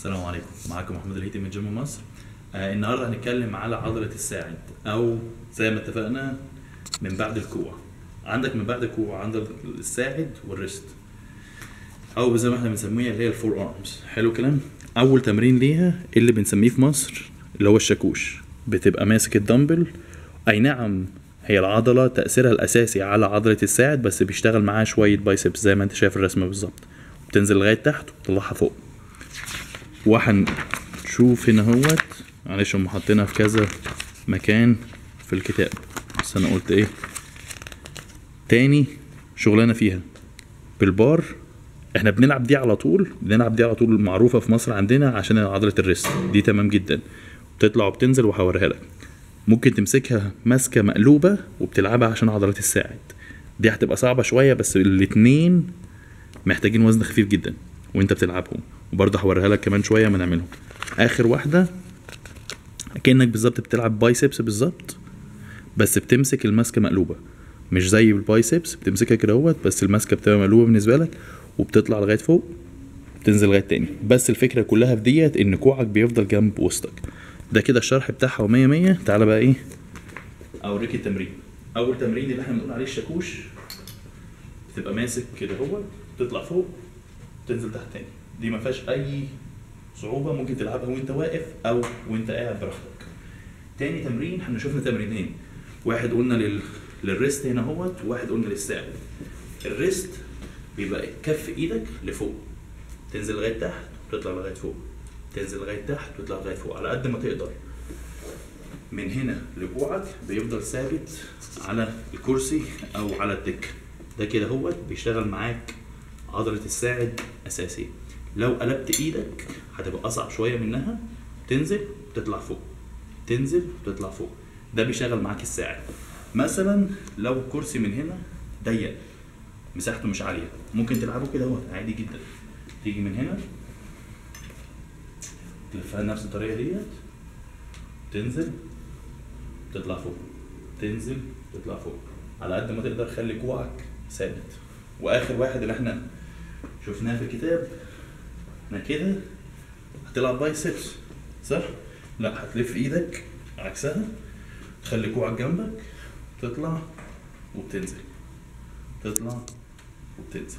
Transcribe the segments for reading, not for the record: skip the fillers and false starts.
السلام عليكم، معاكم محمود الهيتي من جيم مصر. النهارده هنتكلم على عضلة الساعد او زي ما اتفقنا من بعد الكوع. عندك من بعد الكوع عندك الساعد والريست او زي ما احنا بنسميها اللي هي الفور ارمز. حلو الكلام. اول تمرين ليها اللي بنسميه في مصر اللي هو الشاكوش، بتبقى ماسك الدمبل. اي نعم، هي العضلة تأثيرها الأساسي على عضلة الساعد، بس بيشتغل معاها شوية بايسبس زي ما انت شايف الرسمة بالظبط، بتنزل لغاية تحت وتطلعها فوق. وهنشوف هنا اهوت، معلش هم حاطينها في كذا مكان في الكتاب بس انا قلت ايه تاني شغلانة فيها بالبار. احنا بنلعب دي على طول، معروفة في مصر عندنا عشان عضلة الريست دي تمام جدا، بتطلع وبتنزل وهوريها لك. ممكن تمسكها ماسكة مقلوبة وبتلعبها عشان عضلة الساعد، دي هتبقى صعبة شوية، بس الاتنين محتاجين وزن خفيف جدا وانت بتلعبهم، وبرضه هوريها لك كمان شوية ما نعملهم. اخر واحدة كأنك بالظبط بتلعب بايسبس بالظبط، بس بتمسك الماسكة مقلوبة، مش زي البايسبس بتمسكها كده اهوت، بس الماسكة بتبقى مقلوبة بالنسبة لك وبتطلع لغاية فوق بتنزل لغاية تاني. بس الفكرة كلها في ديت ان كوعك بيفضل جنب وسطك. ده كده الشرح بتاعها ومية مية. تعالى بقى ايه اوريك التمرين. اول تمرين اللي احنا بنقول عليه الشاكوش، بتبقى ماسك كده اهوت، تطلع فوق تنزل تحت تاني. دي ما فيهاش اي صعوبة، ممكن تلعبها وانت واقف او وانت قاعد براحتك. تاني تمرين احنا شفنا تمرينين، واحد قلنا للريست هنا اهوت، وواحد قلنا للساعد. الريست بيبقى كف ايدك لفوق، تنزل لغايه تحت وتطلع لغايه فوق، تنزل لغايه تحت وتطلع لغايه فوق على قد ما تقدر. من هنا لكوعك بيفضل ثابت على الكرسي او على الدكه. ده كده اهوت بيشتغل معاك عضله الساعد اساسي. لو قلبت ايدك هتبقى اصعب شويه منها، تنزل وتطلع فوق، تنزل وتطلع فوق. ده بيشغل معاك الساعد. مثلا لو الكرسي من هنا ضيق مساحته مش عاليه، ممكن تلعبه كده اهو عادي جدا. تيجي من هنا تلفها نفس الطريقه ديت، تنزل تطلع فوق، تنزل تطلع فوق، على قد ما تقدر خلي كوعك ثابت. واخر واحد اللي احنا شفناه في الكتاب، احنا كده هتلعب بايسبس صح؟ لا، هتلف ايدك عكسها، تخلي كوعك جنبك، تطلع وبتنزل، تطلع وبتنزل.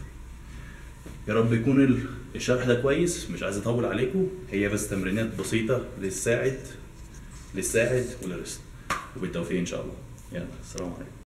يا رب يكون الشرح ده كويس، مش عايز اطول عليكم. هي بس تمرينات بسيطة للساعد وللريست، وبالتوفيق ان شاء الله. يلا السلام عليكم.